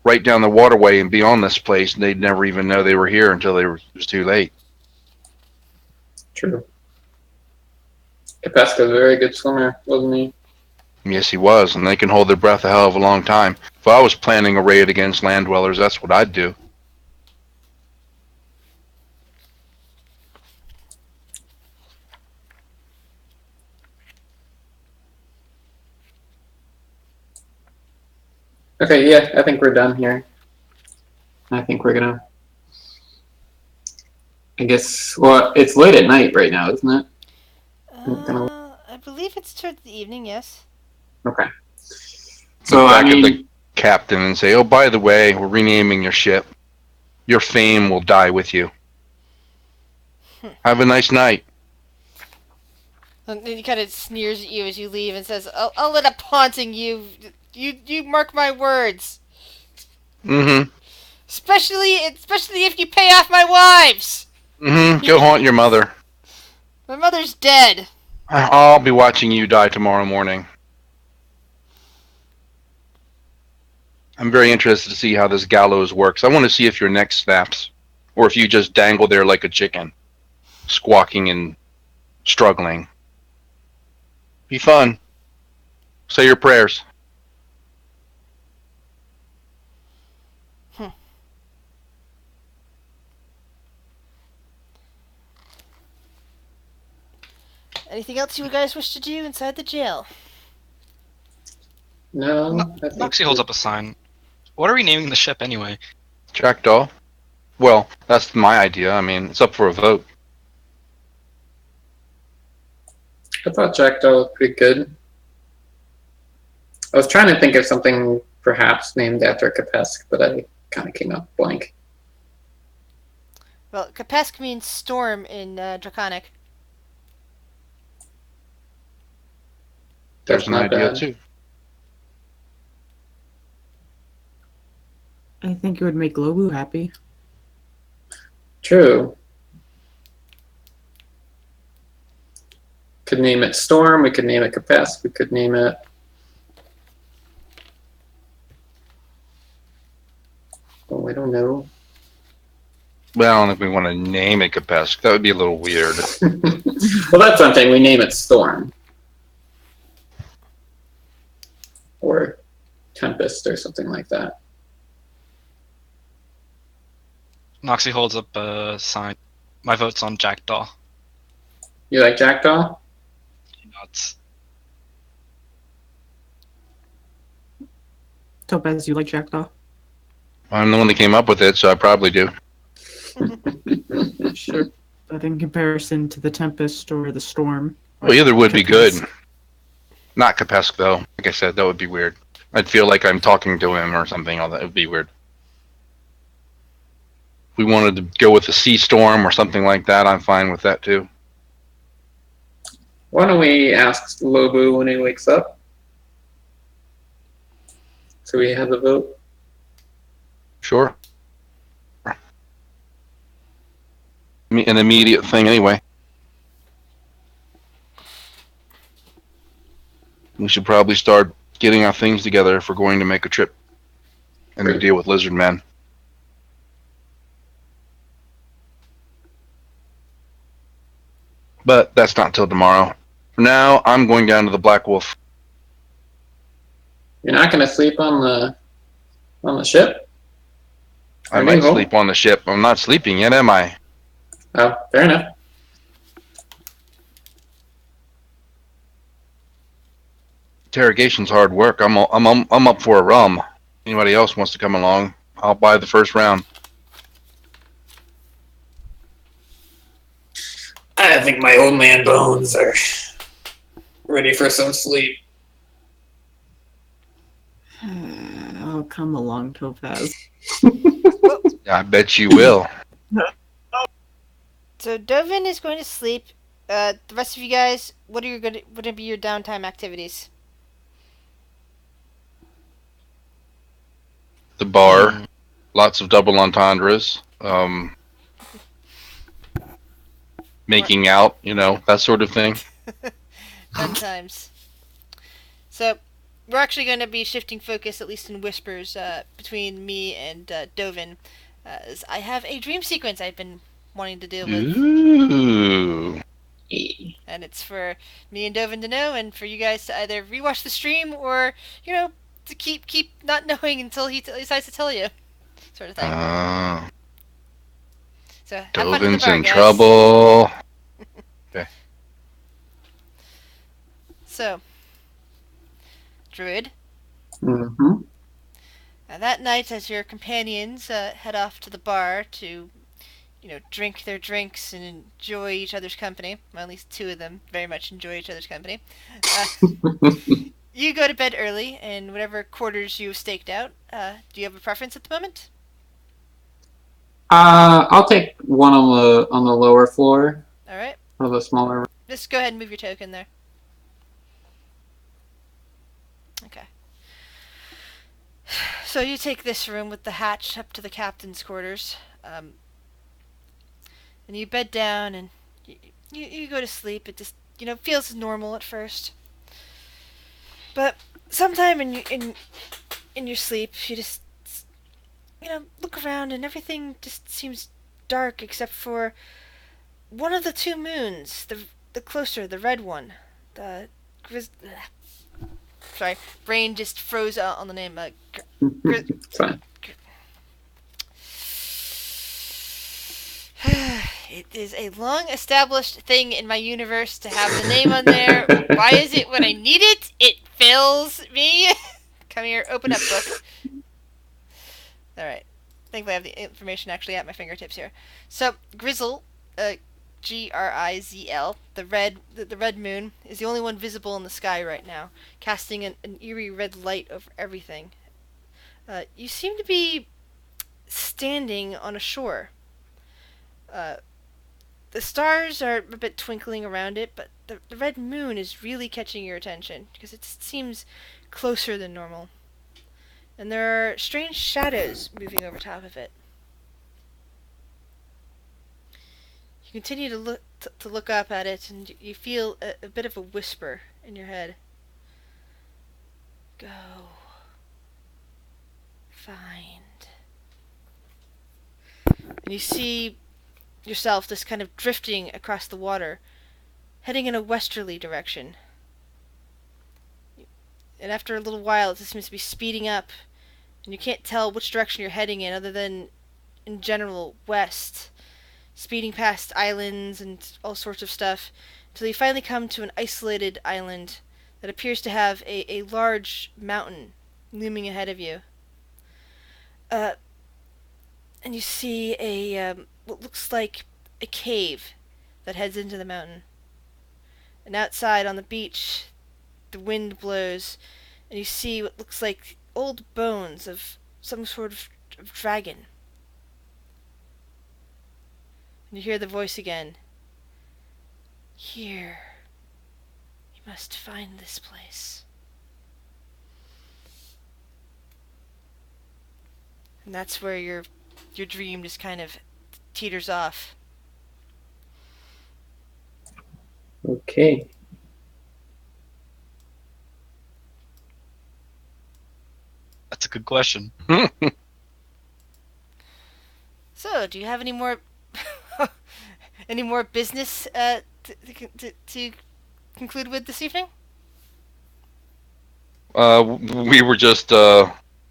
right down the waterway and be on this place, and they'd never even know they were here until it was too late. True. Kapeska's a very good swimmer, wasn't he? Yes, he was, and they can hold their breath a hell of a long time. If I was planning a raid against land dwellers, that's what I'd do. Okay, yeah, I think we're done here. I think we're gonna. I guess. Well, it's late at night right now, isn't it? I believe it's towards the evening, yes. Okay. So Look I back at mean, the captain and say, "Oh, by the way, we're renaming your ship. Your fame will die with you. Have a nice night." And then he kind of sneers at you as you leave and says, I'll end up haunting you. You mark my words. Mm-hmm. Especially if you pay off my wives. Mm-hmm. Go haunt your mother. My mother's dead. I'll be watching you die tomorrow morning. I'm very interested to see how this gallows works. I want to see if your neck snaps, or if you just dangle there like a chicken, squawking and struggling. Be fun. Say your prayers. Anything else you guys wish to do inside the jail? no. I think Noxie holds up a sign. What are we naming the ship anyway? Jackdaw. Well, that's my idea. I mean, it's up for a vote. I thought Jackdaw was pretty good. I was trying to think of something perhaps named after Kapesk, but I kind of came up blank. Well, Kapesk means storm in Draconic. There's That's an not idea bad. too. I think it would make Lobu happy. True. Could name it Storm. We could name it Kapesk. We could name it. Oh, I don't know. Well, I don't think we want to name it Kapesk. That would be a little weird. Well, that's something. We name it Storm. Or Tempest or something like that. Noxie holds up a sign. My vote's on Jackdaw. You like Jackdaw? He nods. Topaz, you like Jackdaw? I'm the one that came up with it, so I probably do. Sure. But in comparison to the Tempest or the Storm. Well, either would be good. Kapesk. Not Kapesk, though. Like I said, that would be weird. I'd feel like I'm talking to him or something. All that would be weird. If we wanted to go with a sea storm or something like that, I'm fine with that too. Why don't we ask Lobu when he wakes up? So we have a vote. Sure. An immediate thing anyway. We should probably start getting our things together if we're going to make a trip and to deal with Lizard Man. But that's not till tomorrow. For now, I'm going down to the Black Wolf. You're not going to sleep on the ship? I Or New might Hope? sleep on the ship. I'm not sleeping yet, am I? Oh, fair enough. Interrogation's hard work. I'm up for a rum. Anybody else wants to come along? I'll buy the first round. I think my old man bones are ready for some sleep. I'll come along, Topaz. Yeah, I bet you will. So Dovin is going to sleep. The rest of you guys, what are going to be your downtime activities? The bar, Hmm. lots of double entendres, making out, that sort of thing. Fun times. So we're actually going to be shifting focus, at least in whispers, between me and Dovin, as I have a dream sequence I've been wanting to deal with, Ooh. and it's for me and Dovin to know, and for you guys to either rewatch the stream or to keep not knowing until he decides to tell you, sort of thing. So have fun at the Dovin's bar, in guys. trouble. Okay. So, Druid. Mm-hmm. That night, as your companions head off to the bar to, drink their drinks and enjoy each other's company, well, at least two of them very much enjoy each other's company, you go to bed early in whatever quarters you've staked out. Do you have a preference at the moment? I'll take one on the lower floor. All right. Or the smaller room. Just go ahead and move your token there. Okay. So you take this room with the hatch up to the captain's quarters, and you bed down and you go to sleep. It just feels normal at first, but sometime in your sleep you just look around and everything just seems dark except for one of the two moons, the closer, the red one, the sorry, brain just froze out on the name. It's fine. It is a long-established thing in my universe to have the name on there. Why is it when I need it, it fails me? Come here, open up book. Alright. Thankfully I have the information actually at my fingertips here. So, Grizzle, Grizel, the red moon, is the only one visible in the sky right now, casting an eerie red light over everything. You seem to be standing on a shore. The stars are a bit twinkling around it, but the red moon is really catching your attention because it seems closer than normal. And there are strange shadows moving over top of it. You continue to look up at it, and you feel a bit of a whisper in your head. Go. Find. And you see yourself just kind of drifting across the water, heading in a westerly direction. And after a little while, it seems to be speeding up, and you can't tell which direction you're heading in other than, in general, west, speeding past islands and all sorts of stuff, until you finally come to an isolated island that appears to have a large mountain looming ahead of you. And you see what looks like a cave that heads into the mountain. And outside on the beach, the wind blows, and you see what looks like old bones of some sort of dragon. And you hear the voice again. Here. You must find this place. And that's where your dream just kind of teeters off. Okay. That's a good question. So, do you have any more any more business to conclude with this evening? We were just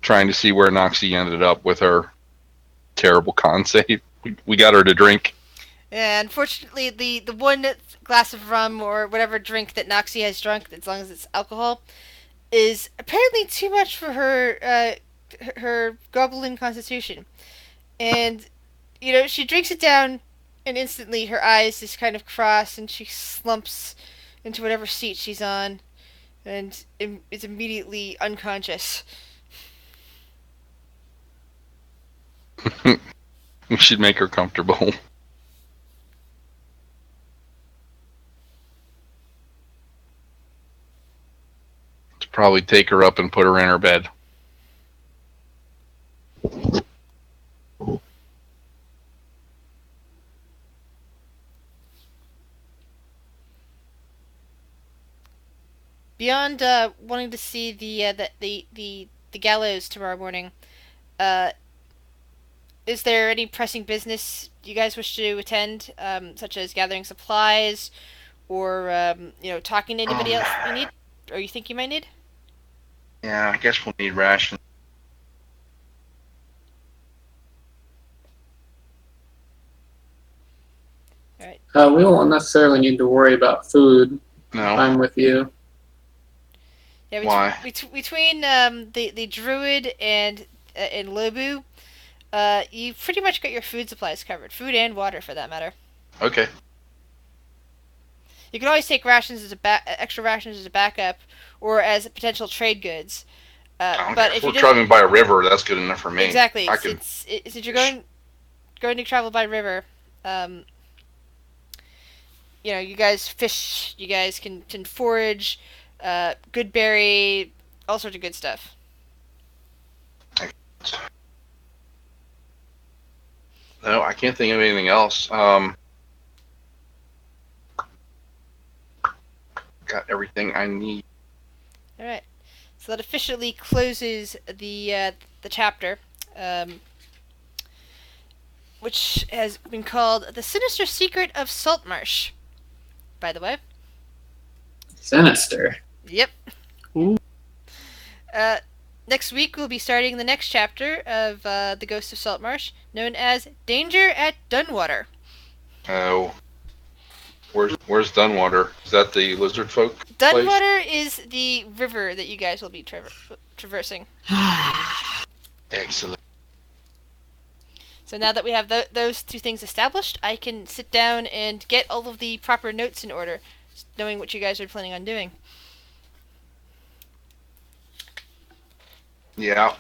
trying to see where Noxie ended up with her terrible con save. We got her to drink. Yeah, unfortunately, the one glass of rum or whatever drink that Noxie has drunk, as long as it's alcohol, is apparently too much for her goblin constitution. And she drinks it down, and instantly her eyes just kind of cross, and she slumps into whatever seat she's on, and is immediately unconscious. We should make her comfortable. Probably take her up and put her in her bed. Beyond wanting to see the gallows tomorrow morning, uh, is there any pressing business you guys wish to attend, such as gathering supplies, or talking to anybody else you need, or you think you might need? Yeah, I guess we'll need rations. All right. We won't necessarily need to worry about food. No. I'm with you. Yeah. Why? Between the druid and Lobu, you pretty much got your food supplies covered, food and water for that matter. Okay. You can always take rations as extra rations as a backup, or as potential trade goods. But if we're you driving by a river, that's good enough for me. exactly, I can... since you're going to travel by river, you guys fish, you guys can forage, good berry, all sorts of good stuff. No, I can't think of anything else. Got everything I need. All right, so that officially closes the chapter, which has been called "The Sinister Secret of Saltmarsh." By the way. Sinister. Yep. Ooh. Next week we'll be starting the next chapter of The Ghost of Saltmarsh, known as Danger at Dunwater. Oh. Where's Dunwater? Is that the lizard folk Dunwater is the river that you guys will be traversing. Excellent. So now that we have those two things established, I can sit down and get all of the proper notes in order, knowing what you guys are planning on doing. Yeah.